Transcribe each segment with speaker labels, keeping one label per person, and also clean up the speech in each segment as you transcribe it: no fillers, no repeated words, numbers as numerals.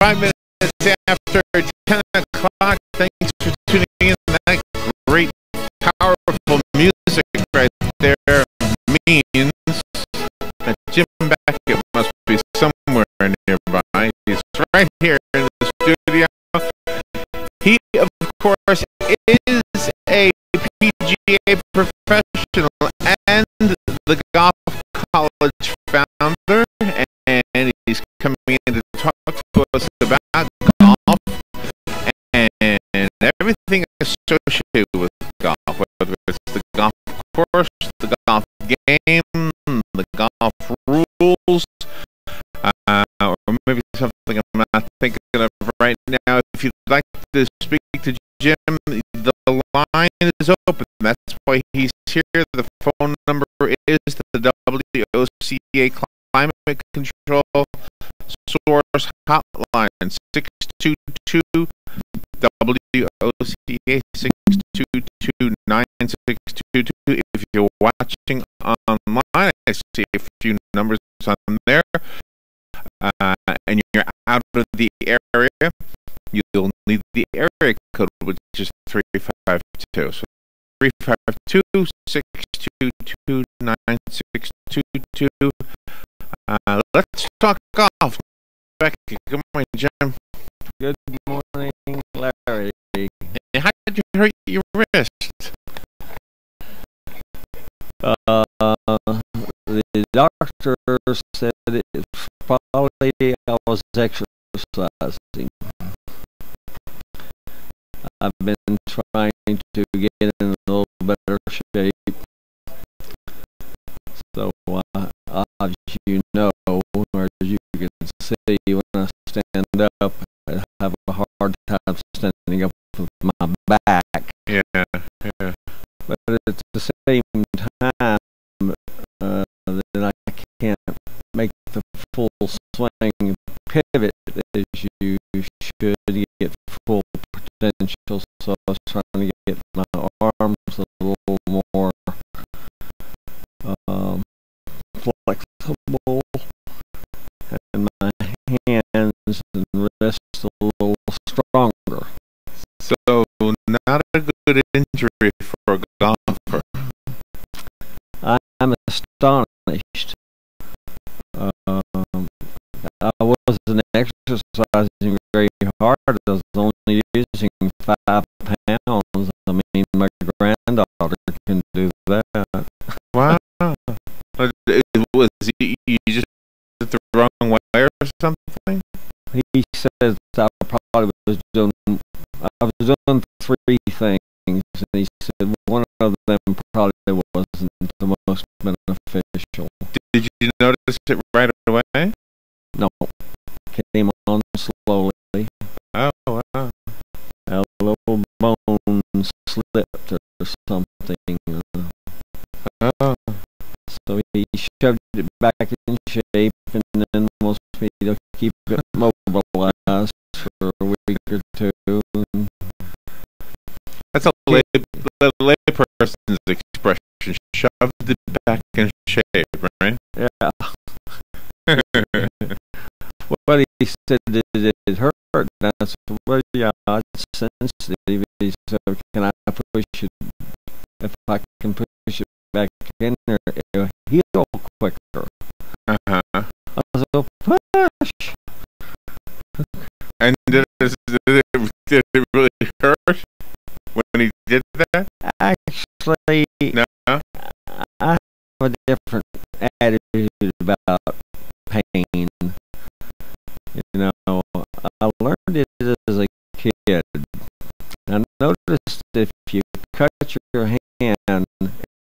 Speaker 1: 5 minutes after 10 o'clock. Thanks for tuning in. That great, powerful music right there means that Jim Beckett must be somewhere nearby. He's right here in the studio. He, of course, is a PGA professional and the golf college founder, and he's coming in to talk to us about golf and everything associated with golf, whether it's the golf course, the golf game, the golf rules, or maybe something I'm not thinking of right now. If you'd like to speak to Jim, the line is open. That's why he's here. The phone number is the WOCA Climate Control Source Hotline, 622 WOCA 622-9622. If you're watching online, I see a few numbers on there, and you're out of the area, you'll need the area code, which is 352. So 352-622-9622. Let's talk golf. Beckett, good morning, Jim.
Speaker 2: Good morning, Larry.
Speaker 1: How did you hurt your wrist?
Speaker 2: The doctor said it's probably I was exercising. I've been trying to get in a little better shape. So, as you know, or as you can see, when I stand up, I have a hard time standing up with my back.
Speaker 1: Yeah.
Speaker 2: But at the same time, then I can't make the full swing pivot as you should get full potential. So I was trying to get my arms a little more flexible, and my hands and wrists a little stronger.
Speaker 1: So, not a good injury for a golfer.
Speaker 2: I'm astonished. I wasn't exercising very hard. I was only using 5 pounds. I mean, my granddaughter can do that.
Speaker 1: Wow. Was you just did the wrong way or something?
Speaker 2: He says I was doing 3 things, and he said one of them probably wasn't the most beneficial.
Speaker 1: Did you notice it right away?
Speaker 2: No, came on slowly.
Speaker 1: Oh, wow.
Speaker 2: A little bone slipped or something.
Speaker 1: Oh.
Speaker 2: So he shoved it back in shape and then wants me to keep it mobilized for a week or 2.
Speaker 1: That's a lay person's expression. Shoved it back in shape, right?
Speaker 2: Yeah. Well, he said it hurt. And I said, well, yeah, it's sensitive. He said, can I push it? If I can push it back in there, it'll heal quicker.
Speaker 1: Uh-huh.
Speaker 2: I was like, push.
Speaker 1: And did it really hurt when he did that?
Speaker 2: Actually,
Speaker 1: No.
Speaker 2: I have a different attitude about pain. You know, I learned it as a kid. I noticed if you cut your hand and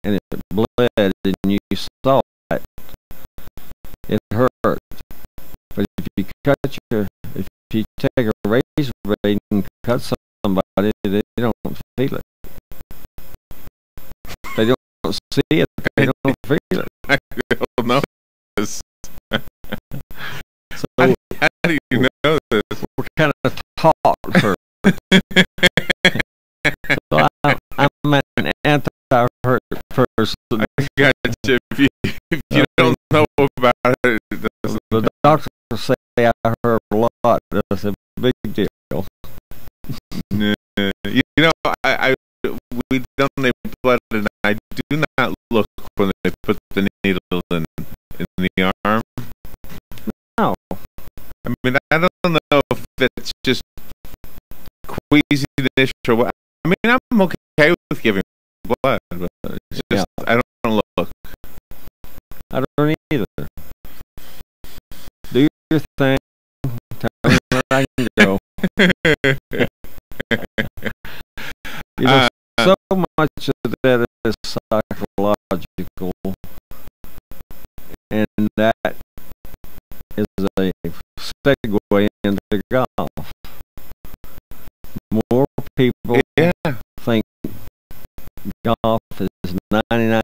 Speaker 2: it bled and you saw it, it hurt. But if you take a razor blade and cut somebody, they don't feel it. They don't see it. They don't feel it.
Speaker 1: I don't know this.
Speaker 2: So
Speaker 1: how do you know this?
Speaker 2: we're kind of taught first. So I'm an anti-hurt person.
Speaker 1: I got you. If you don't know about it,
Speaker 2: the doctors say I hurt lot. That's a big deal.
Speaker 1: You know, we donate blood, and I do not look when they put the needle in the arm.
Speaker 2: No.
Speaker 1: I mean, I don't know if it's just queasiness or what. I mean, I'm okay with giving blood, but it's just, I don't look.
Speaker 2: I don't either. Do your thing. Tell me where I can go. You know, so much of that is psychological, and that is a segue into golf. More people think golf is 99%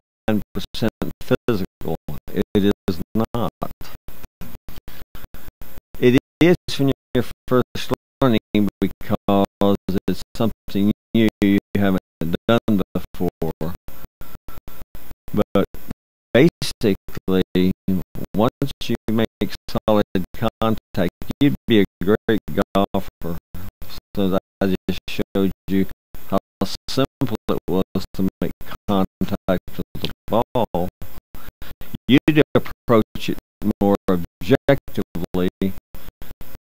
Speaker 2: physical. It is not. It is when you're first learning because it's something new you haven't done before. But basically, once you make solid contact, you'd be a great golfer. So that I just showed you how simple it was to make contact with the ball. You'd approach it more objectively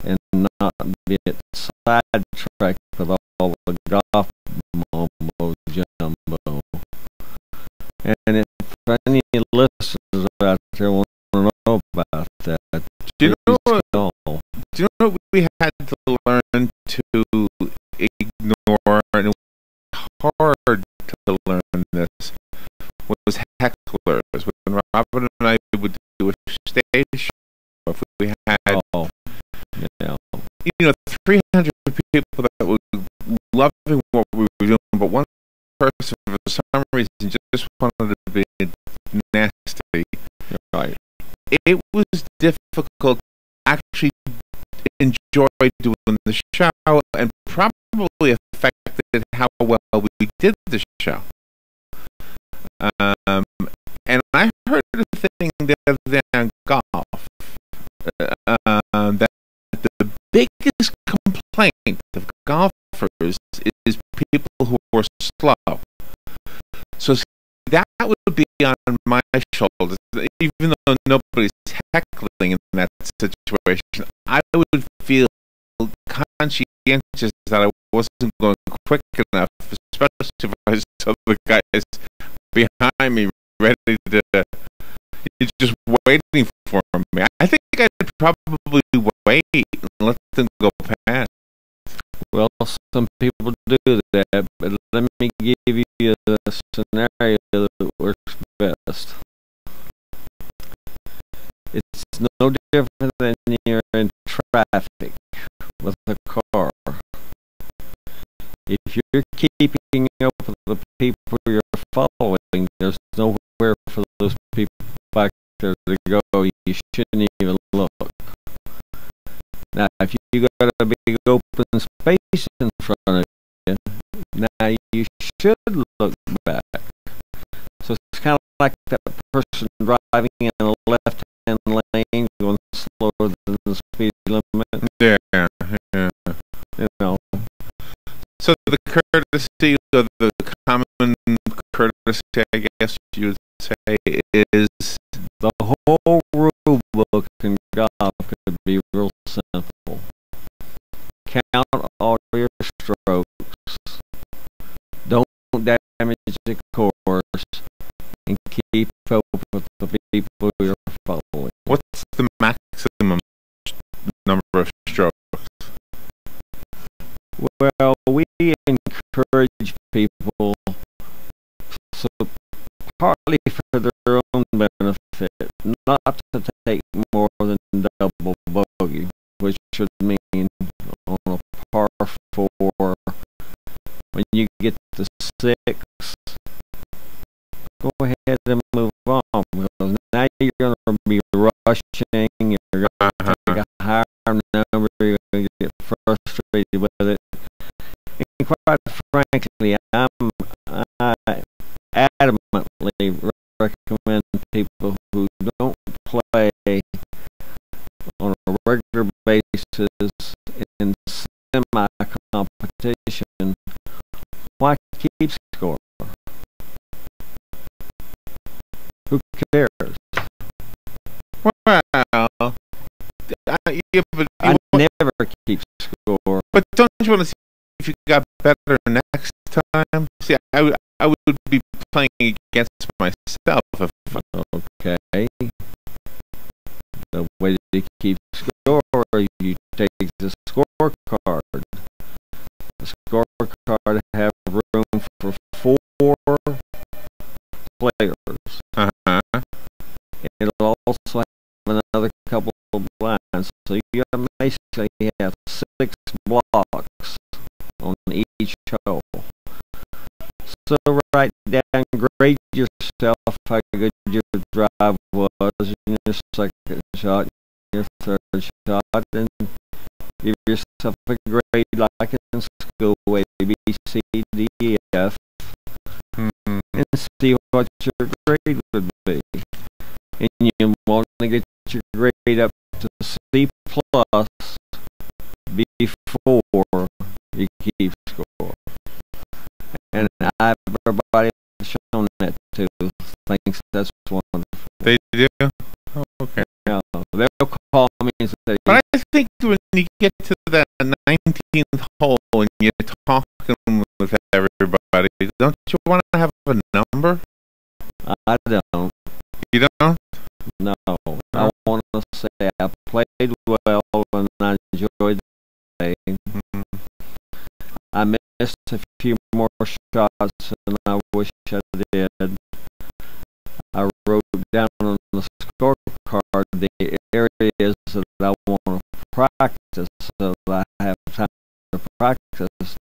Speaker 2: and not get sidetracked with all the golf mumbo jumbo. And if any listeners out there want to know about that,
Speaker 1: do you know what we had to learn to ignore, and it was hard to learn this, was hecklers. When Robin and I would do a stage show, if we had, you know, 300 people that were loving what we were doing, but one person for some reason just wanted to be nasty.
Speaker 2: Right.
Speaker 1: It was difficult to actually enjoy doing the show, and probably affected how well we did the show. And I heard a thing the other day on golf, that the biggest complaint of golfers is people who are slow. So that would be on my shoulders. Even though nobody's heckling in that situation, I would feel conscientious that I wasn't going quick enough, especially if I saw the guys behind me ready to, just waiting for me. I think I'd probably wait and let them go past.
Speaker 2: Well, some people do that, but let me give you a scenario that works best. It's no different than you're in traffic with a car. If you're keeping up with the people you're following, there's nowhere for those people back there to go. You shouldn't even look. Now, if you got a big open space in front of you, now you should look back. So it's kind of like that person driving in a left-hand lane going slower than the speed limit.
Speaker 1: Yeah.
Speaker 2: You know.
Speaker 1: So the courtesy, or the common courtesy, I guess you would say, is
Speaker 2: the whole rule book in golf could be real simple. Count all your strokes. Don't damage the course, and keep up with the people you're following.
Speaker 1: What's the maximum number of strokes?
Speaker 2: Well, we encourage people, so partly for their own benefit, not to take more than double bogey, which should mean on a par 4, when you get to 6, go ahead and move on, because now you're going to be rushing, you're going to take a higher number, you're going to get frustrated with it. And quite frankly, I adamantly recommend people who don't play on a regular basis in semi-competition, why keep score? Who cares?
Speaker 1: Well, yeah, but
Speaker 2: I never keep score.
Speaker 1: But don't you want to see if you got better next time? See, I would be playing against myself if.
Speaker 2: Okay. The way to keep score, you take the scorecard. The scorecard have room for 4 players. It'll also have another couple of lines, so you basically have 6 blocks on each hole. So write down, grade yourself how good your drive was in your second shot, your third shot, and give yourself a grade like in school, A, B, C, D, E, F, and see what your grade would be. And you want to get your grade up to C plus before you keep score. And everybody shown that too thinks that's wonderful.
Speaker 1: They do? Oh, okay.
Speaker 2: Yeah, they'll call me and say,
Speaker 1: but I think when you get to that 19th hole and you're talking with everybody, don't you want to have a number?
Speaker 2: I don't.
Speaker 1: You don't?
Speaker 2: No. I want to say I played well and I enjoyed the day. I missed a few more shots than I wish I did. I wrote down on the scorecard the areas that I want to practice so that I have time to practice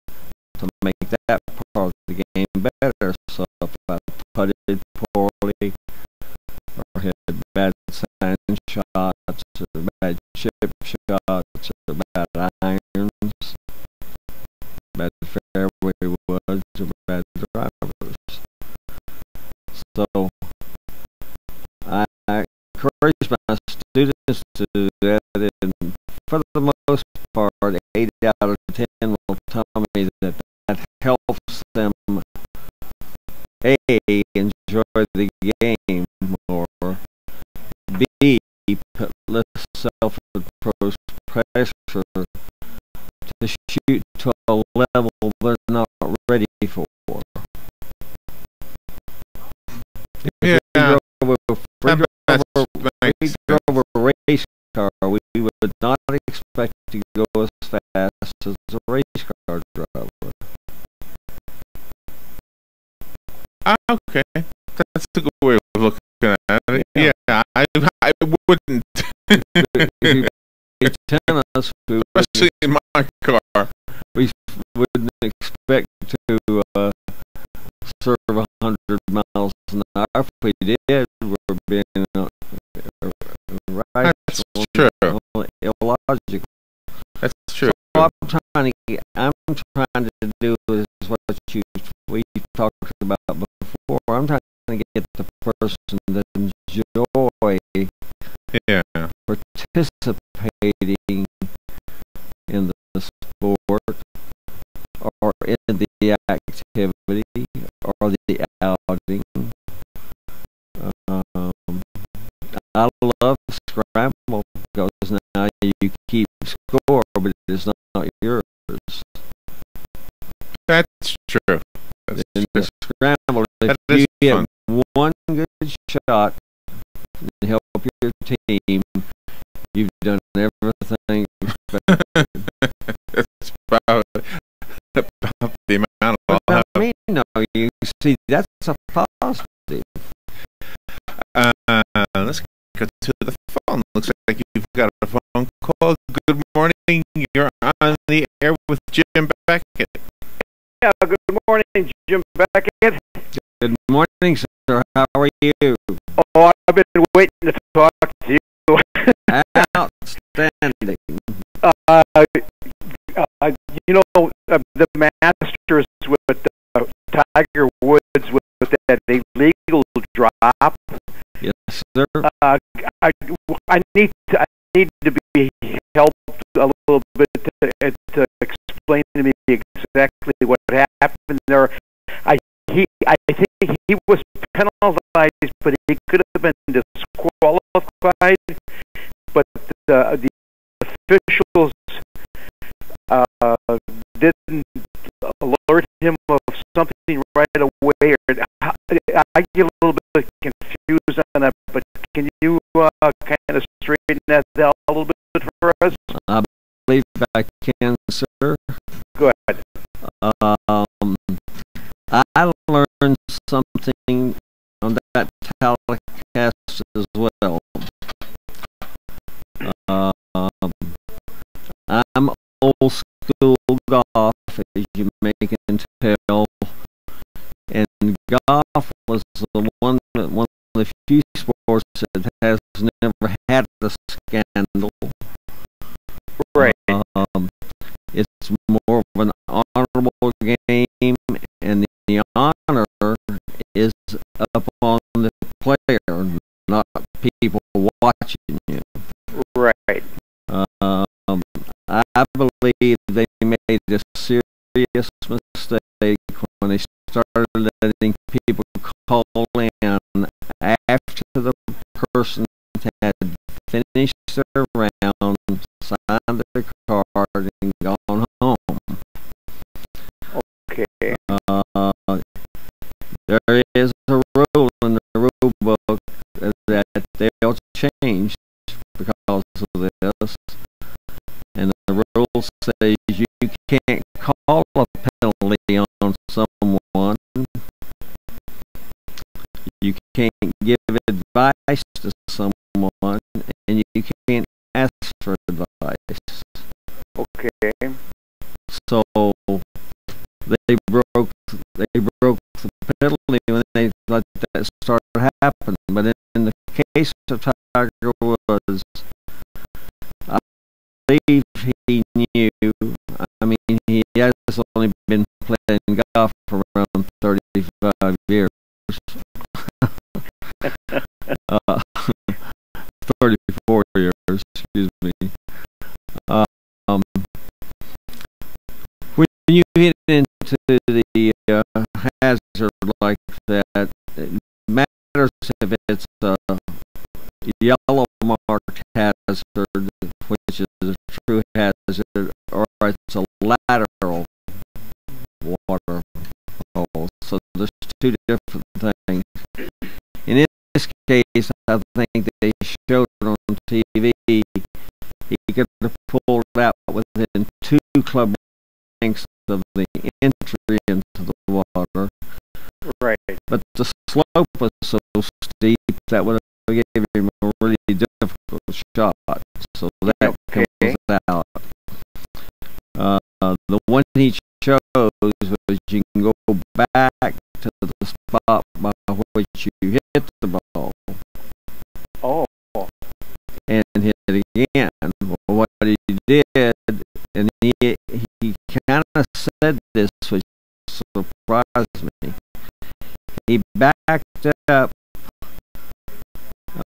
Speaker 2: to make that part of the game better. So if I putted poorly or hit bad sand shots or bad chip shots or bad irons, bad fairway woods or bad drivers. So I encourage my students to do that, and for the most part, 8 out of 10 will tell me that helps them A, enjoy the game more, B, put less self-imposed pressure to shoot to a level they're not ready for.
Speaker 1: Yeah.
Speaker 2: If we drove a race car, we would not expect to go as fast as a race car driver.
Speaker 1: Okay. That's a good way of looking at it. Yeah, I wouldn't.
Speaker 2: Tennis,
Speaker 1: especially in my car.
Speaker 2: We wouldn't expect to serve 100 miles an hour. If we did, we're being right.
Speaker 1: That's true.
Speaker 2: Illogical.
Speaker 1: That's true.
Speaker 2: So I'm trying to do is what we talked about before. I'm trying to get the person to enjoy participating in the sport or in the activity or the outing. I love scramble because now you keep score, but it's not yours.
Speaker 1: That's true. That's
Speaker 2: in
Speaker 1: true.
Speaker 2: the scramble, if
Speaker 1: that
Speaker 2: you
Speaker 1: get
Speaker 2: fun. One good shot and help your team, you've done everything.
Speaker 1: That's about the amount of
Speaker 2: you see, that's a positive.
Speaker 1: Let's go to the phone. Looks like you've got a phone call. Good morning. You're on the air with Jim Beckett.
Speaker 3: Yeah, good morning, Jim Beckett.
Speaker 2: Good morning, sir. How are you?
Speaker 3: Oh, I've been waiting to talk to you.
Speaker 2: Outstanding.
Speaker 3: You know, the Masters with Tiger Woods with that illegal drop.
Speaker 2: Yes, sir.
Speaker 3: I need to maybe help a little bit to explain to me exactly what happened there. I think he was penalized, but he could have been disqualified. But the officials didn't alert him of something right away. I get a little bit confused on that, but can you kind of straighten that out a little bit for us?
Speaker 2: I believe I can, sir.
Speaker 3: Go ahead.
Speaker 2: I learned something on that telecast as well. I'm old school golf, as you may can tell, and golf was one of the few sports that has never had a scandal.
Speaker 3: Right.
Speaker 2: It's more of an honorable game, and the honor is upon the player, not people watching you.
Speaker 3: Right.
Speaker 2: I believe they made a serious mistake when they started letting people call in after the person had finished their round, signed their card, and gone home.
Speaker 3: Okay.
Speaker 2: There is a rule in the rule book that they'll change because of this. And the rule says you can't call a penalty on someone. You can't give advice to someone, and you can't ask for advice.
Speaker 3: Okay.
Speaker 2: So they broke the penalty when they let that start happening. But in the case of Tiger Woods, I believe he knew. I mean, he has only been playing golf for around 35 years. 34 years, excuse me. When you hit into the hazard like that, it matters if it's a yellow marked hazard, which is a true hazard, or it's a lateral water hole. So there's two different things. In this case, I think they showed it on TV. He could have pulled out within 2 club lengths of the entry into the water.
Speaker 3: Right.
Speaker 2: But the slope was so steep that would have given him a really difficult shot. So that comes out. The one he chose was you can go back to the spot by which you hit the ball.
Speaker 3: Oh.
Speaker 2: And hit it again. Well, what he did, and he kind of said this, which surprised me. He backed up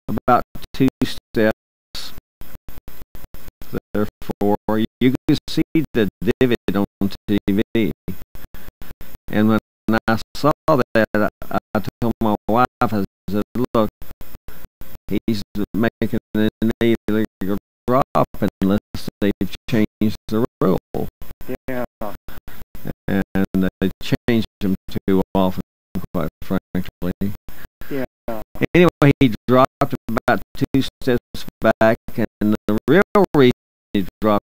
Speaker 2: about 2 steps. Therefore, you can see the divot on TV. And when I saw that, I told my wife, I said, look, he's making an illegal drop unless they've changed the rule.
Speaker 3: Yeah.
Speaker 2: And they changed them too often, quite frankly.
Speaker 3: Yeah.
Speaker 2: Anyway, he dropped about 2 steps back, and the real reason he dropped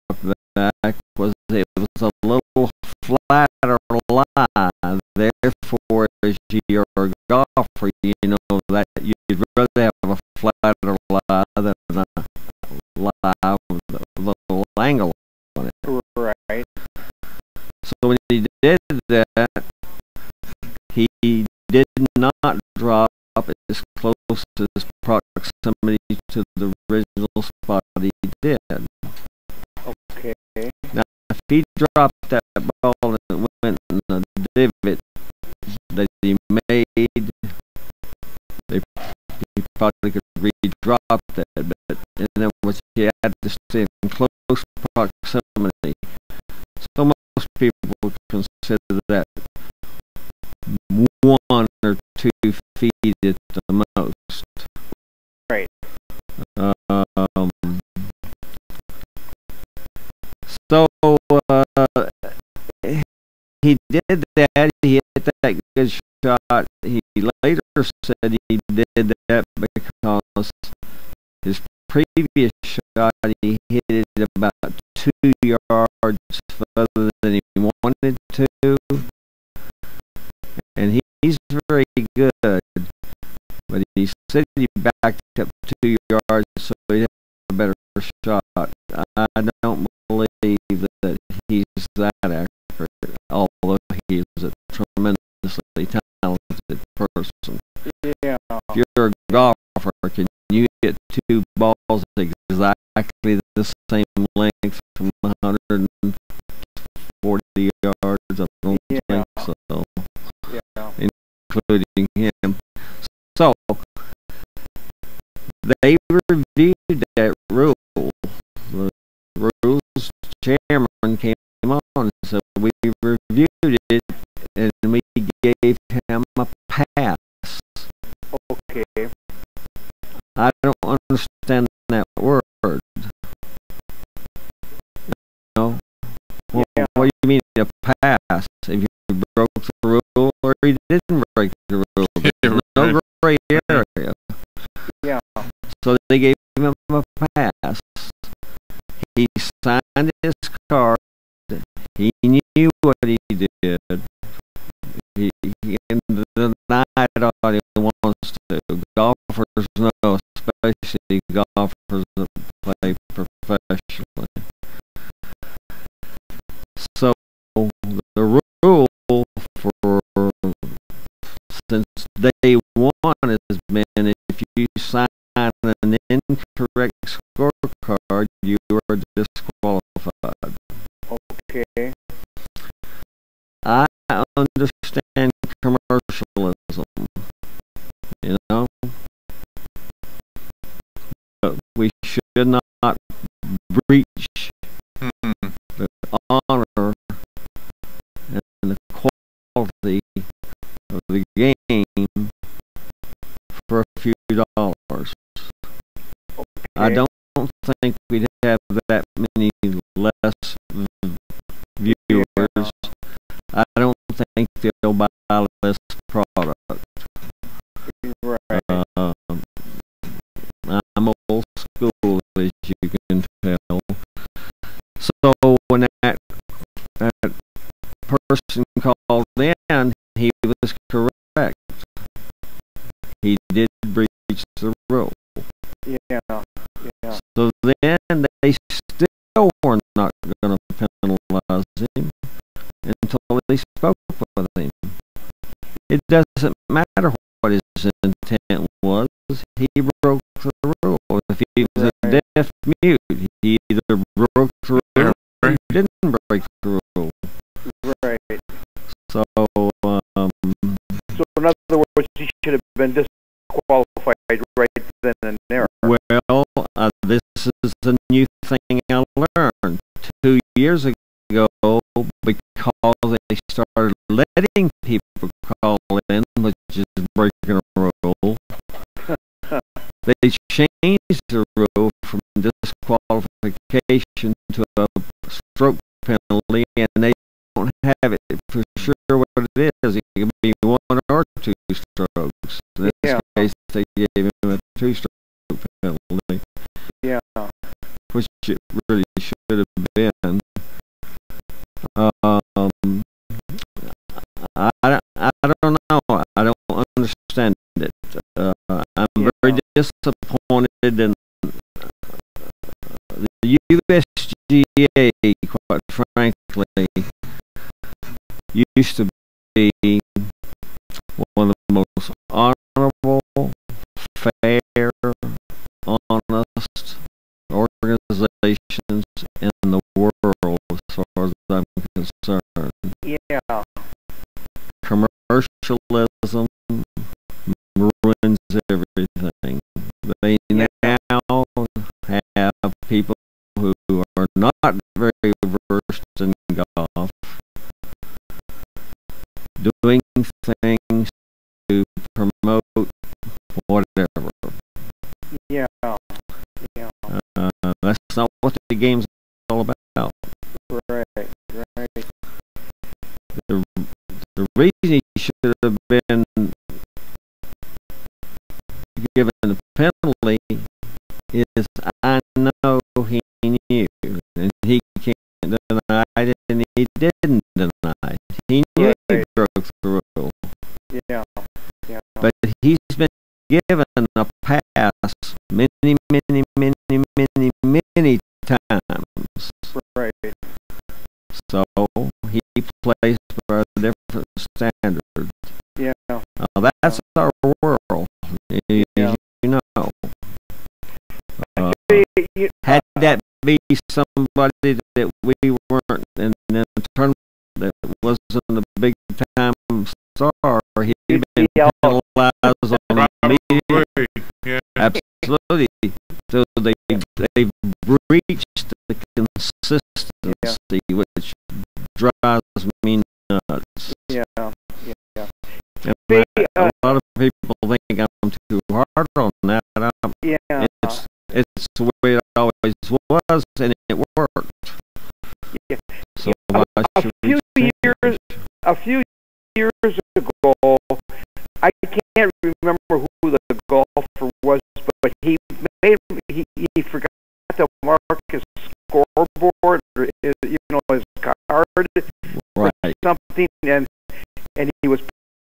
Speaker 2: back was it was a little flatter line. Therefore, as you're a golfer, you know that you'd rather have a flatter lie than a lie with a little angle on it.
Speaker 3: Right.
Speaker 2: So when he did that, he did not drop as close as proximity to the original spot he did.
Speaker 3: Okay.
Speaker 2: Now, if he dropped that ball and it went in the divot that he made, he probably could re-drop that, but and there was you had to stay in close proximity. So most people would consider that 1 or 2 feet at the most.
Speaker 3: Right.
Speaker 2: So he did that. He hit that good shot. He later said he did that because his previous shot he hit it about 2 yards further than he wanted to, and he's very good. But he said he backed up 2 yards so he had a better shot. I don't believe that he's that accurate, although he is a tremendously talented person.
Speaker 3: Yeah.
Speaker 2: If you're a golfer, can you hit 2 balls exactly the same length from 140 yards? I don't think so, including him. So they reviewed that rule. The rules chairman came on and said, we reviewed it and we gave him a pass.
Speaker 3: Okay.
Speaker 2: I don't understand that word. No. Well, what do you mean a pass? If you broke the rule or you didn't break the rule, there's no gray area.
Speaker 3: Yeah.
Speaker 2: So they gave him a pass. He signed his card. He knew what he did. He denied all he wants to. Golfers know, especially golfers that play professionally. So the rule for since day one has been if you sign an incorrect scorecard, you are disqualified.
Speaker 3: Okay.
Speaker 2: I understand commercialism, you know, but we should not breach the honor and the quality of the game for a few dollars.
Speaker 3: Okay.
Speaker 2: I don't think we'd have that many less viewers. I don't think they'll buy less product.
Speaker 3: Right.
Speaker 2: I'm old school, as you can tell. So when that person called in, he was correct. He did breach the rule.
Speaker 3: Yeah.
Speaker 2: So then they still were not going to penalize him until they spoke with him. It doesn't matter what his intent was. He broke the rule. If he was a deaf mute, he either broke the rule or he didn't break the rule.
Speaker 3: Right.
Speaker 2: So
Speaker 3: in other words, he should have been disqualified right then and there.
Speaker 2: Well, this is a new thing I learned 2 years ago because they started letting people call in, which is breaking a rule. They changed the rule from disqualification to a stroke penalty, and they don't have it for sure what it is. It can be 1 or 2 strokes. In this case, they gave him a 2-stroke penalty.
Speaker 3: Yeah.
Speaker 2: Which it really should have been. I don't know. I don't understand it. I'm very disappointed in the USGA, quite frankly, used to be one of the most honorable, fair, honest organizations in the world as far as I'm concerned.
Speaker 3: Yeah.
Speaker 2: Commercialism ruins everything. They now have people who are not very versed in golf doing things to promote whatever.
Speaker 3: Yeah. Yeah.
Speaker 2: That's not what the game's all about.
Speaker 3: Right.
Speaker 2: The reason he should have been given a penalty is I know he knew, and he can't deny it, and he didn't deny it. He knew he broke the rule.
Speaker 3: Yeah.
Speaker 2: But he's been given a pass many times.
Speaker 3: Right.
Speaker 2: So he plays for a different standard.
Speaker 3: Yeah.
Speaker 2: That's our world, you know. Had that be somebody that we weren't in the tournament that wasn't a big time star, he'd been penalized on immediate.
Speaker 1: Yeah.
Speaker 2: Absolutely. So they've breached the consistency, which drives me nuts.
Speaker 3: Yeah.
Speaker 2: And a lot of people think I'm too hard on that. It's the way it always was, and it worked.
Speaker 3: Yeah.
Speaker 2: So
Speaker 3: a few years ago, I can't remember who the golfer was, but he forgot to mark his scoreboard or his card,
Speaker 2: right,
Speaker 3: or something, and he was.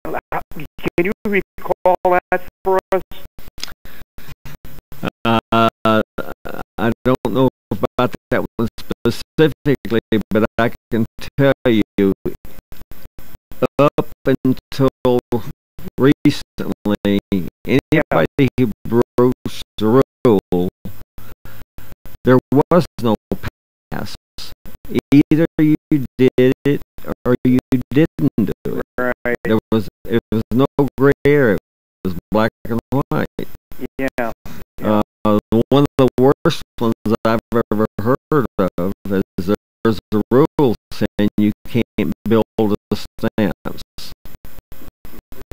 Speaker 3: Can you recall that for us?
Speaker 2: I don't know about that one specifically, but I can tell you, up until recently, anybody who broke the rule, there was no pass. Either you did it or you didn't do it.
Speaker 3: Right.
Speaker 2: It was no gray area. It was black and white.
Speaker 3: Yeah.
Speaker 2: One of the worst ones I've ever heard of is there's a rule saying you can't build a stance.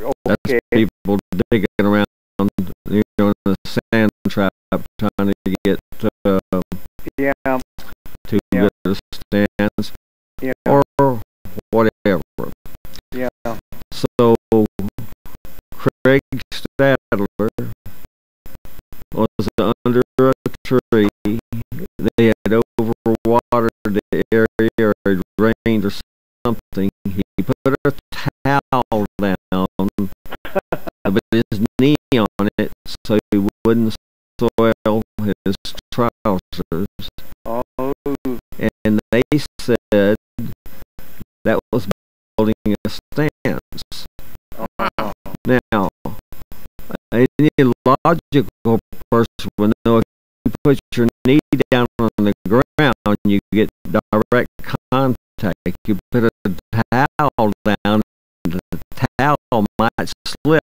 Speaker 3: Okay.
Speaker 2: That's people digging around, in a sand trap, trying to get to get a stance, or whatever.
Speaker 3: Yeah.
Speaker 2: So Craig Stadler was under a tree. They had overwatered the area, or it rained or something. He put a towel down, but his knee on it, so he wouldn't soil his trousers.
Speaker 3: Oh.
Speaker 2: And they said that was building a stance.
Speaker 3: Oh.
Speaker 2: Now, any logical person would know if you put your knee down on the ground, you get direct contact. You put a towel down, the towel might slip.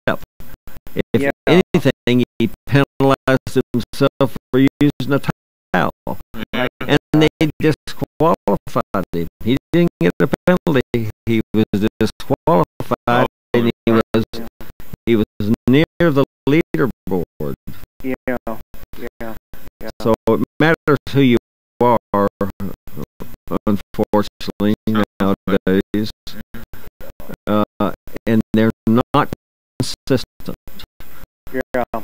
Speaker 2: If anything, he penalized himself for using a towel. And they disqualified him. He didn't get a penalty. He was disqualified, and he was near the leaderboard.
Speaker 3: Yeah.
Speaker 2: So it matters who you are, unfortunately, nowadays. And they're not consistent.
Speaker 3: Yeah.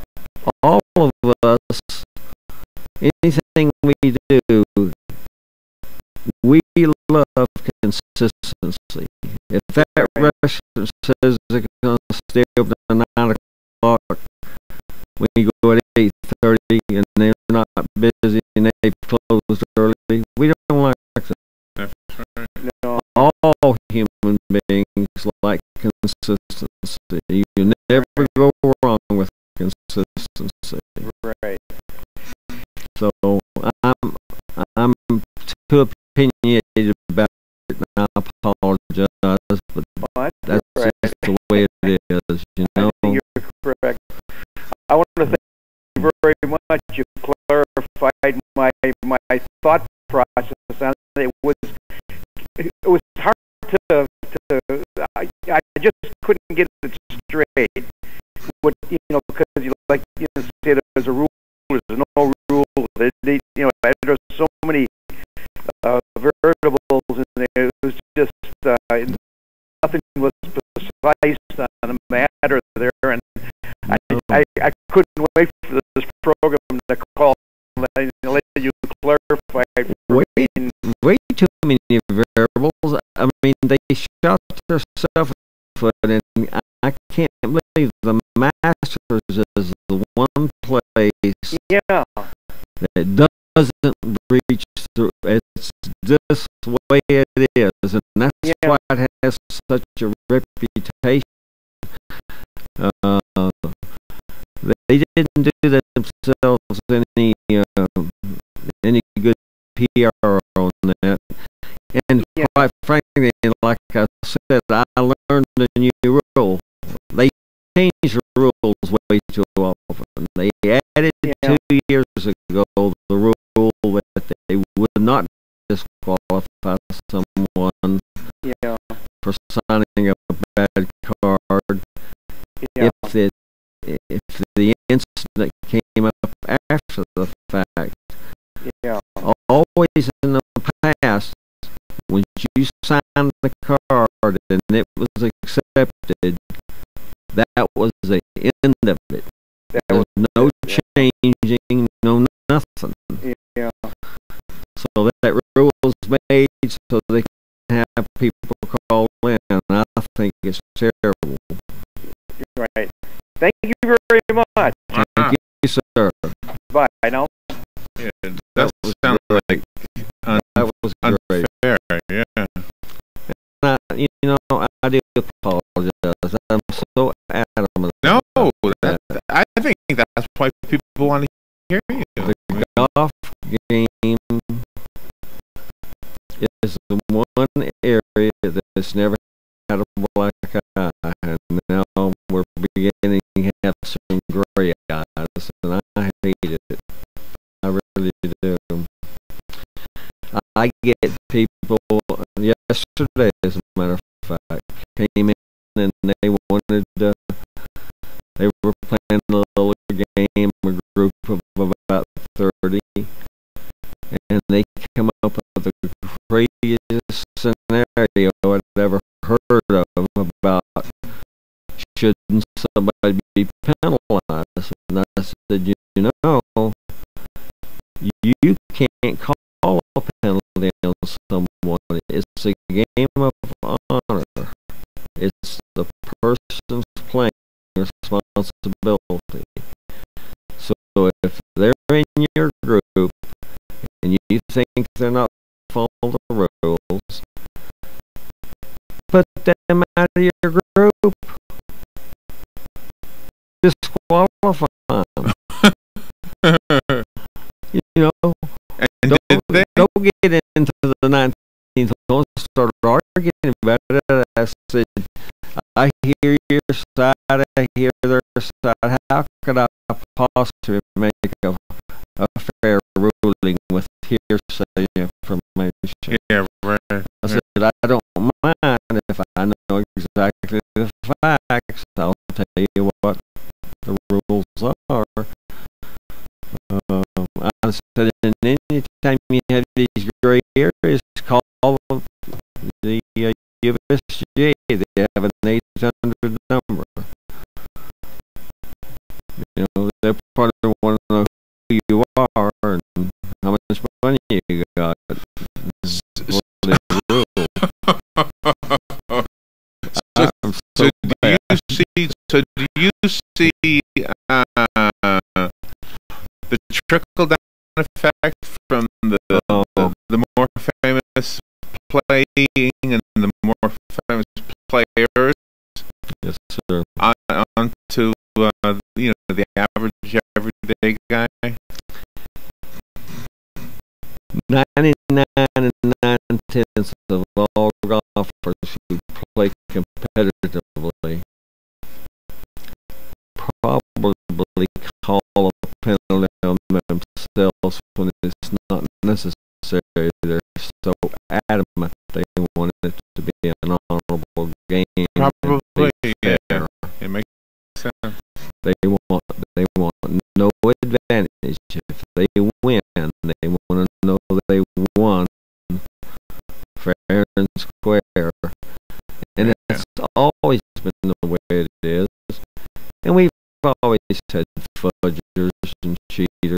Speaker 2: All of us, anything we do, we love consistency. If that restaurant says it's going to stay open at 9 o'clock, we go at 8:30 and they're not busy and they've closed early, we don't like that.
Speaker 1: That's right.
Speaker 3: No.
Speaker 2: All human beings like consistency. You never go wrong with consistency.
Speaker 3: Right.
Speaker 2: So I'm too opinionated about it, and I apologize, but that's just the way it is, you know.
Speaker 3: I think you're correct. I want to thank you very much. You clarified my thought process on it. It was hard to I just couldn't get it straight. What, you know, because say there's a rule, there's no rule. There's so many variables in there. It was just nothing was precise on the matter there, and I couldn't wait for this program to call and let you clarify.
Speaker 2: Way too many variables. I mean, they shot themselves in the foot, and I can't believe the Masters is the one place that doesn't reach through. It's this way it is, and that's why it has such a reputation. They didn't do themselves any good PR on that. And quite frankly, like I said, I learned a new rule. They changed the rules way too often. They added 2 years ago the rule that they would not disqualify someone for signing a bad card if the incident came up after the fact. Always in the past, when you signed the card and it was accepted, that was the end of it. There was no changing, no nothing. So that rule was made so they can have people call in. I think it's terrible.
Speaker 3: Right. Thank you very much.
Speaker 2: Thank you, sir.
Speaker 3: Bye now.
Speaker 1: Yeah, that sounds like
Speaker 2: that was great.
Speaker 1: Unfair. Yeah.
Speaker 2: I do apologize. I'm so adamant.
Speaker 1: No, I think that's why people want to hear you.
Speaker 2: The golf game is the one area that's never had a black eye, and now we're beginning to have some gray eyes, and I hate it. I really do. I get people yesterday, as a matter of fact, came in and they wanted they were playing a little game, a group of about 30, and they come up with the craziest scenario I'd ever heard of about shouldn't somebody be penalized. And I said, you can't call a penalty on someone. It's a game of honor. It's the person's playing responsibility. So if they're in your group and you think they're not following the rules, put them out of your group. Disqualify them. Don't get into the 19th. Don't start arguing about it. I said, I hear your side, I hear their side. How could I possibly make a fair ruling with hearsay information?
Speaker 1: Yeah, right.
Speaker 2: I said, I don't mind if I know exactly the facts. I'll tell you what the rules are. I said, and anytime you have these gray areas, call the USGA. They have an 800 number. They're part of want to know who you are and how much money you got.
Speaker 1: So do you see the trickle down effect from the more famous playing and the more famous players?
Speaker 2: Yes, sir.
Speaker 1: Onto the average everyday guy.
Speaker 2: 99 and 9/10 of all golfers who play competitively probably call a penalty on themselves when it's not necessary. They're so adamant they want it to be an honorable game.
Speaker 1: Probably, yeah. It makes sense.
Speaker 2: They want no advantage. If they win, they want to know they won fair and square. And it's always been the way it is. And we've always had fudgers and cheaters.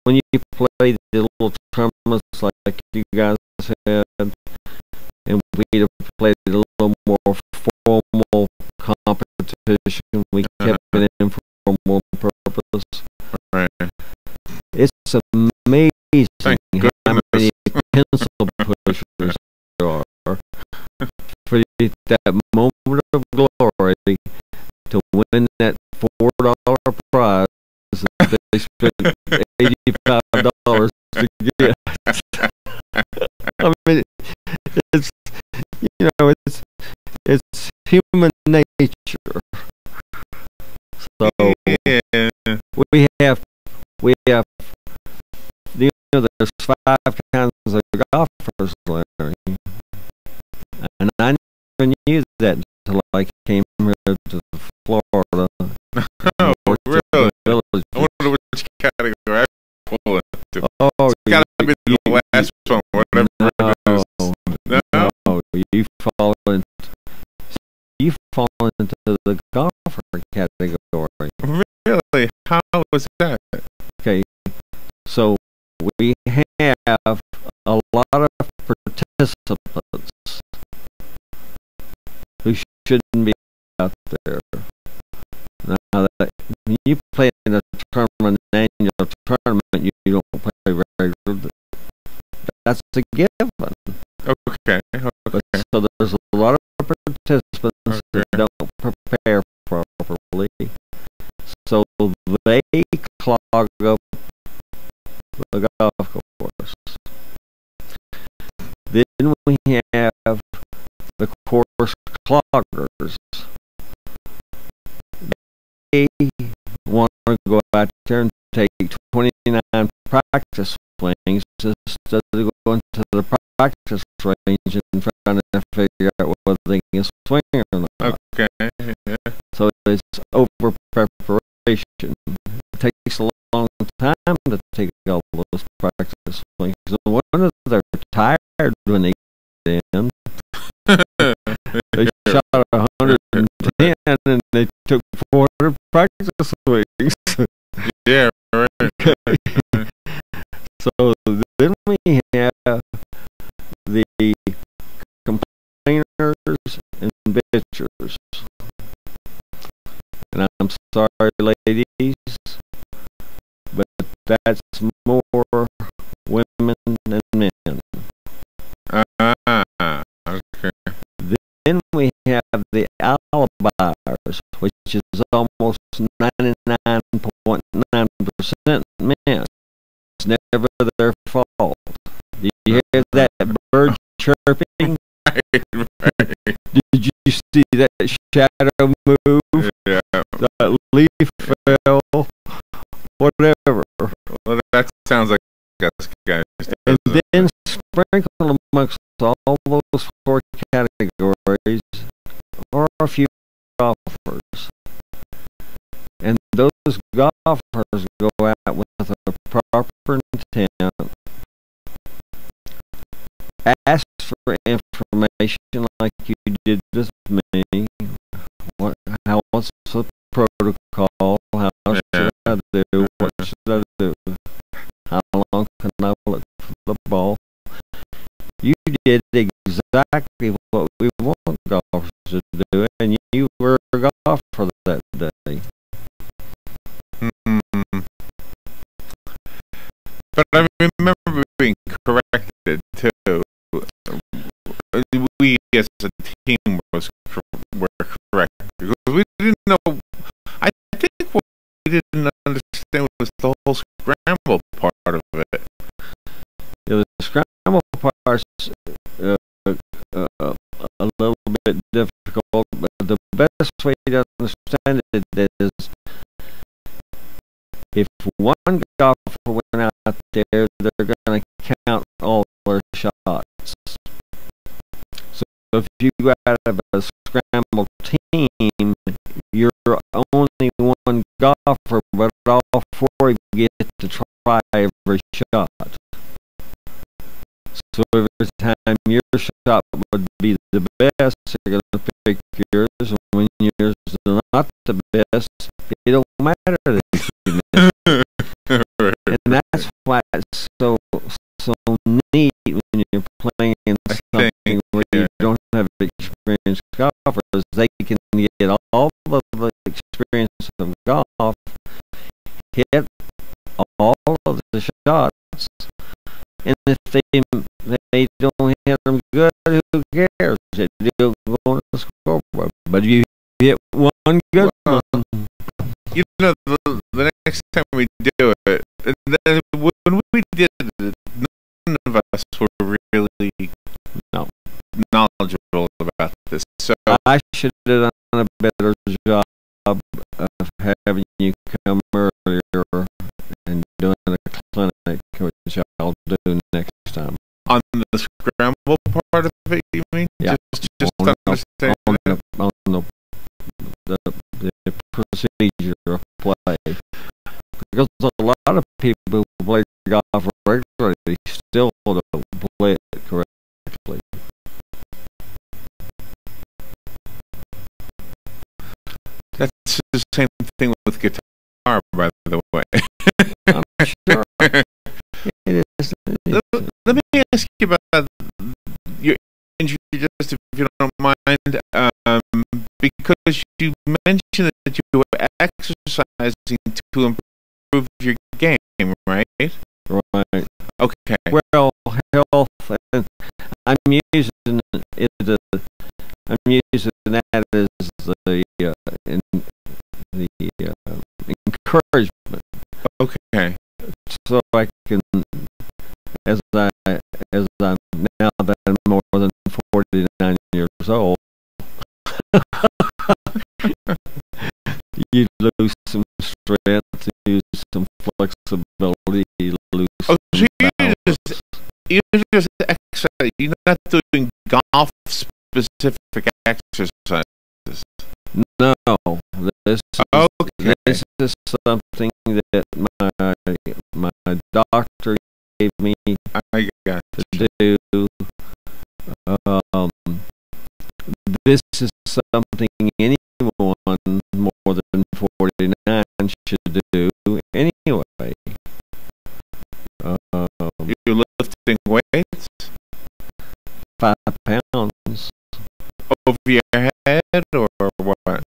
Speaker 2: When you play the little tournaments like you guys had, and we'd have played a little more formal competition, we kept it informal on purpose.
Speaker 1: Right.
Speaker 2: It's amazing how many pencil pushers there are for that moment of glory to win that $4 prize that they spent $85 to get. I mean, it's it's human nature. So we have there's 5 kinds of golfers, Larry, and I never knew that until I came here to Florida.
Speaker 1: Oh, really? I wonder which category I fall into.
Speaker 2: Oh,
Speaker 1: it's gotta be the last one, whatever it is.
Speaker 2: No, you fall into the golfer category.
Speaker 1: Really? How was that?
Speaker 2: Okay, so we have a lot of participants who shouldn't be out there. Now, you play in a tournament, an annual tournament, you don't play regularly. That's a given.
Speaker 1: Okay.
Speaker 2: But so there's a lot of participants that don't prepare properly. So they clog up the golf course. Then we have the course cloggers. They want to go out there and take 29 practice swings instead of going to the practice range and trying to figure out whether they can swing or not.
Speaker 1: Okay. Yeah.
Speaker 2: So it's over preparation. It takes a long time to take all those practice swings. So when they're tired when they get in, they shot 110 and they took 400 practice swings.
Speaker 1: Yeah, right.
Speaker 2: Okay. So then we have the complainers and bitchers. And I'm sorry, ladies, but that's more women than men.
Speaker 1: Okay.
Speaker 2: Then we have the alibis, which is almost 99.9% men. It's never their fault. Did you hear that bird chirping?
Speaker 1: Right.
Speaker 2: Did you see that shadow move?
Speaker 1: Yeah.
Speaker 2: That leaf fell? Whatever.
Speaker 1: Well, that sounds like us guys.
Speaker 2: And then sprinkled amongst all those 4 categories are a few golfers. And those golfers go out with a proper intent, ask for information like you did with me. What's the protocol? How should I do? What should I do? How long can I look for the ball? You did exactly what we want golfers to do, and you were a golfer that day.
Speaker 1: But I remember being corrected too. We as a team were corrected because we didn't know. I think what we didn't understand was the whole scramble part of it.
Speaker 2: The scramble part's a little bit difficult, but the best way to understand it is if one golfer went out there, they're going to count all their shots. So if you have a scramble team, you're only one golfer, but all four get to try every shot. So every time your shot would be the best, you're going to pick yours. And when yours is not the best, it don't matter that you miss. And that's why it's so neat when you're playing something where you don't have experienced golfers. They can get all of the experience of golf, hit all of the shots, and if they don't hit them good, who cares? They don't go on the scoreboard. But you hit one good one.
Speaker 1: You know, the next time we do it, when we did it, none of us were really knowledgeable about this. So
Speaker 2: I should have done a better job of having you come earlier and doing a clinic, which I'll do next time.
Speaker 1: On the scramble part of it, you mean?
Speaker 2: Yeah.
Speaker 1: Just understand
Speaker 2: on the procedure of play. Because a lot of people who play golf regularly still don't play it correctly.
Speaker 1: That's the same thing with guitar, by the way.
Speaker 2: I'm sure. It is.
Speaker 1: Let me ask you about your injury, just if you don't mind, because you mentioned that you were exercising to improve your game, right?
Speaker 2: Right.
Speaker 1: Okay.
Speaker 2: Well, health, and I'm using it. I'm using that as the encouragement.
Speaker 1: Okay.
Speaker 2: So I can, as I'm now that I'm more than 49 years old, you lose some strength, you lose some flexibility, you lose some balance.
Speaker 1: You're just exercise. You're not doing golf-specific exercises.
Speaker 2: No, this is something that my doctor gave me
Speaker 1: I got
Speaker 2: to do. This is something anyone more than 49 should do anyway.
Speaker 1: You're lifting weights?
Speaker 2: 5 pounds.
Speaker 1: Over your head or what?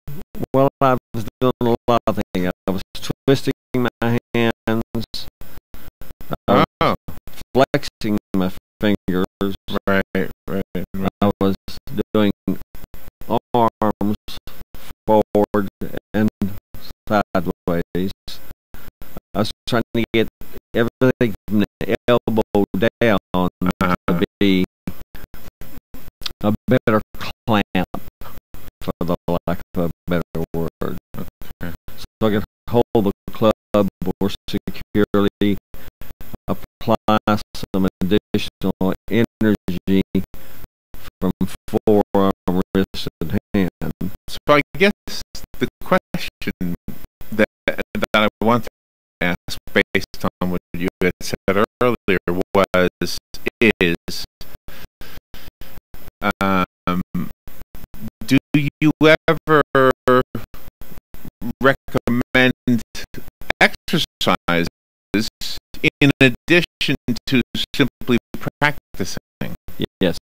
Speaker 2: Well, I was doing a lot of things. I was twisting my hands, flexing my fingers.
Speaker 1: Right.
Speaker 2: I was doing arms forward and sideways. I was trying to get everything from the elbow down to be a better clamp, for the lack of a better word.
Speaker 1: Okay.
Speaker 2: So I could hold the club more securely, apply some additional energy from forearm, wrist, and hand.
Speaker 1: So I guess the question that I want to ask, based on what you had said earlier, is do you ever recommend exercises in addition to simply practicing?
Speaker 2: Yes.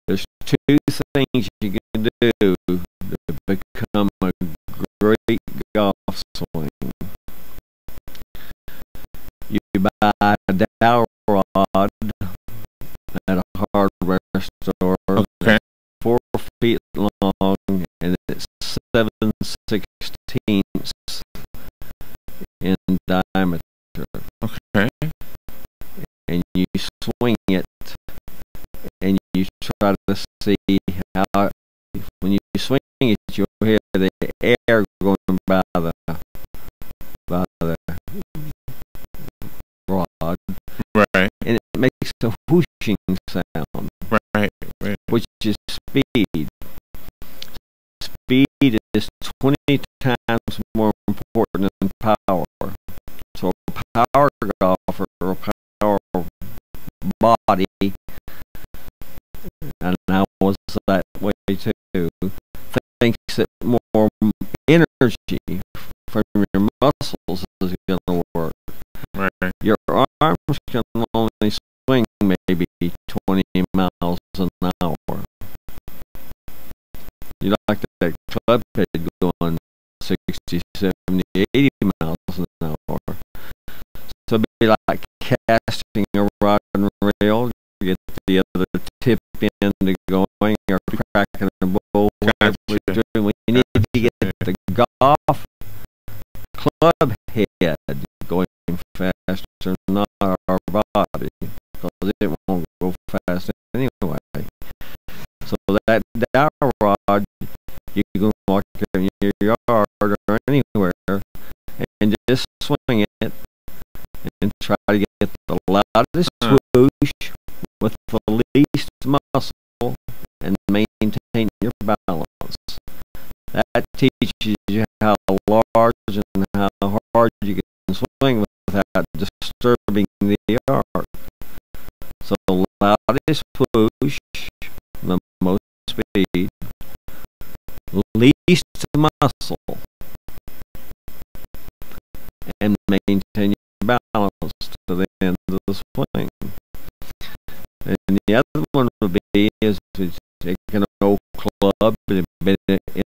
Speaker 2: There's 2 things you can do to become a great golf swing. You buy a dowel rod at a hardware store.
Speaker 1: Okay.
Speaker 2: 4 feet long, and it's 7/16 in diameter.
Speaker 1: Okay.
Speaker 2: And you swing it, and you try to see how, when you swing it, you'll hear the air going by the and it makes a whooshing sound,
Speaker 1: Right.
Speaker 2: which is speed. Speed is 20 times more important than power. So a power golfer or a power body, and I was that way too, thinks that more energy from your muscles is going to work.
Speaker 1: Right.
Speaker 2: Your arms can only swing maybe 20 miles an hour. You don't like that club head going 60, 70, 80 miles an hour. So it'd be like casting a rod and reel, you get the other tip end going, or cracking a bowl.
Speaker 1: Gotcha.
Speaker 2: We need to get the golf club head going faster, not our body, because it won't go fast anyway. So that dowel rod, you can walk in your yard or anywhere and just swing it and try to get the loudest swoosh with the least muscle and maintain your balance. That teaches you how large and how hard you can swing without disturbing the arc. So the loudest swoosh, the most speed, least muscle, and maintain your balance to the end of the swing. And the other one would be is to take an old club, and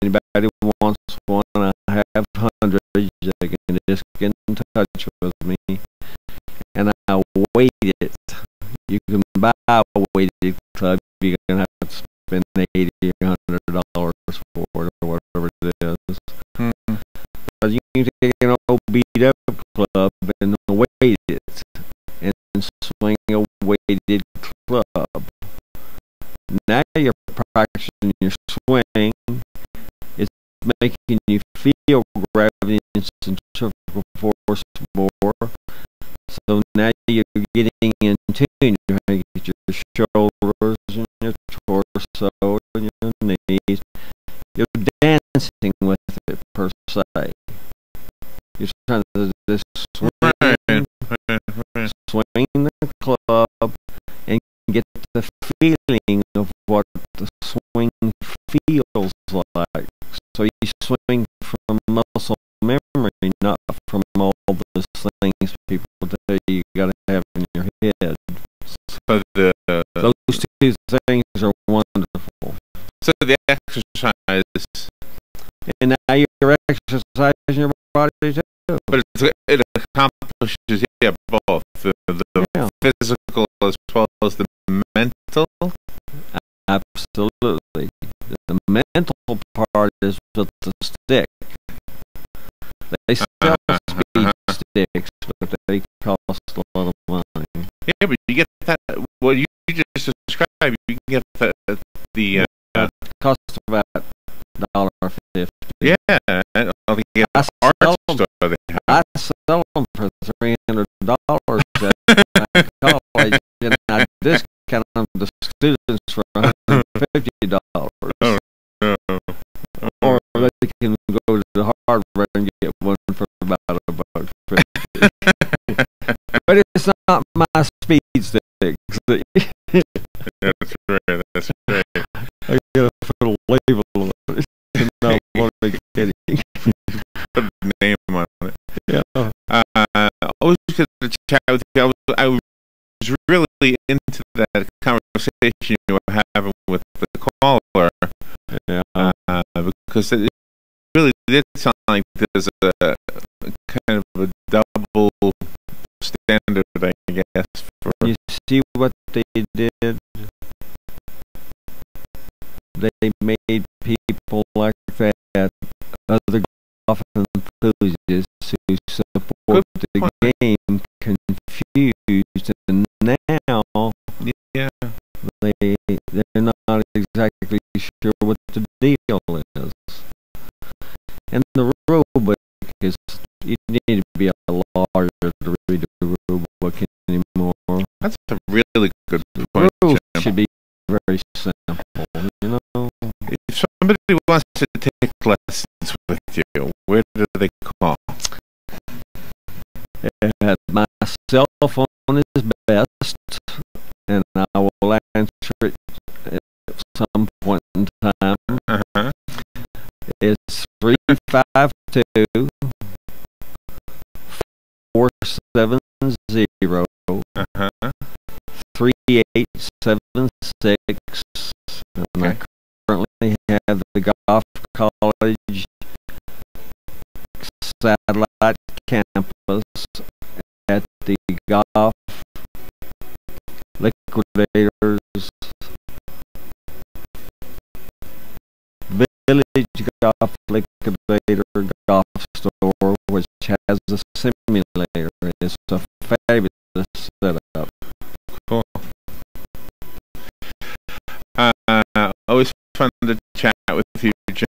Speaker 2: anybody who wants one, I have hundreds, they can just get in touch with me, and I weight it. You can buy a weighted club, you're going to have to spend $80 or $100 for it, or whatever it is.
Speaker 1: Mm-hmm.
Speaker 2: But you can take an old beat-up club and weight it, and swing a weighted club. Now you're practicing your swing. It's making you feel gravity and centrifugal force more. So now you're getting in tune. You're going to get your shoulders and your torso and your knees. You're dancing with it per se. You're trying to just swing the club and get the feeling of what the swing feels like. So you swing from muscle memory, not from all the things people tell you got to have in your head.
Speaker 1: So
Speaker 2: those two things are wonderful.
Speaker 1: So the exercise,
Speaker 2: And now you're exercising your body too.
Speaker 1: but it accomplishes both the physical as well as the mental.
Speaker 2: Absolutely. The mental part is with the stick. They sell speed sticks, but they cost a lot of money.
Speaker 1: Yeah, but you get that. What you just described, you can get the
Speaker 2: It costs about $1.50.
Speaker 1: yeah. I don't think you get
Speaker 2: I
Speaker 1: art
Speaker 2: sell
Speaker 1: store. They
Speaker 2: I
Speaker 1: have.
Speaker 2: sell them for $300 at college, and I discount them to students for $150.
Speaker 1: Oh,
Speaker 2: Or they can go to the hardware and get one for about $1.50. But it's not my speed sticks.
Speaker 1: That's right. That's right.
Speaker 2: I gotta put a label on it. And I want to make it
Speaker 1: Put the name on it.
Speaker 2: Yeah.
Speaker 1: I was going to chat with you. I was really into that conversation you were having with the caller.
Speaker 2: Yeah.
Speaker 1: Because it really did sound like there's a kind of a double standard, I guess. For
Speaker 2: You see what they did? They made people like that, other golf enthusiasts who support the game, confused, and now
Speaker 1: yeah,
Speaker 2: they're not exactly sure what the deal is. And the rule book is, you need to be a lawyer to read the rule book anymore.
Speaker 1: That's a really good point,
Speaker 2: Rules
Speaker 1: Jim.
Speaker 2: should be very simple, you know.
Speaker 1: If somebody wants to take lessons with you, where do they call?
Speaker 2: My cell phone is best, and I will answer it at some point in time.
Speaker 1: Uh-huh.
Speaker 2: It's 352 470
Speaker 1: Uh-huh.
Speaker 2: 3876. And I
Speaker 1: Okay.
Speaker 2: currently have the Golf College satellite campus at the Golf Liquidators Village Golf Liquidator Golf Store, which has a simulator. It's a fabulous setup.
Speaker 1: Cool. Always fun to chat with you, Jim.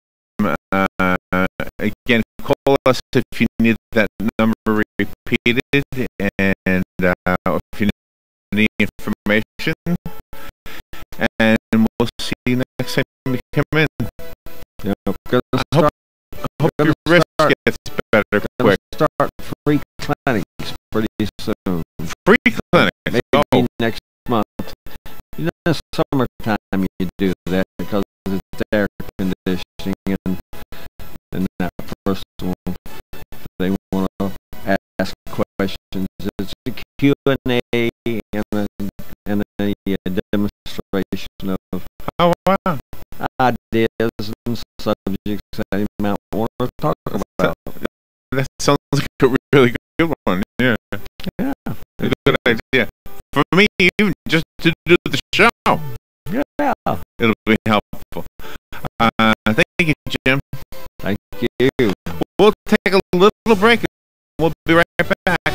Speaker 1: Again, call us if you need that number repeated, and if you need any information. And we'll see you next time you come in.
Speaker 2: You know, gonna
Speaker 1: I hope
Speaker 2: gonna
Speaker 1: your wrist
Speaker 2: start-
Speaker 1: gets better quick.
Speaker 2: start free clinics pretty soon.
Speaker 1: Free clinic.
Speaker 2: Maybe
Speaker 1: Oh,
Speaker 2: next month. You know, in the summertime you do that because it's air conditioning, and that person, they want to ask questions. It's a Q&A and a demonstration of
Speaker 1: oh wow.
Speaker 2: ideas and subjects that you might want to talk about.
Speaker 1: That sounds like a really good one. Yeah.
Speaker 2: Yeah.
Speaker 1: A good idea. For me, even just to do the show,
Speaker 2: Yeah.
Speaker 1: it'll be helpful. Thank you, Jim.
Speaker 2: Thank you.
Speaker 1: We'll take a little break. We'll be right back.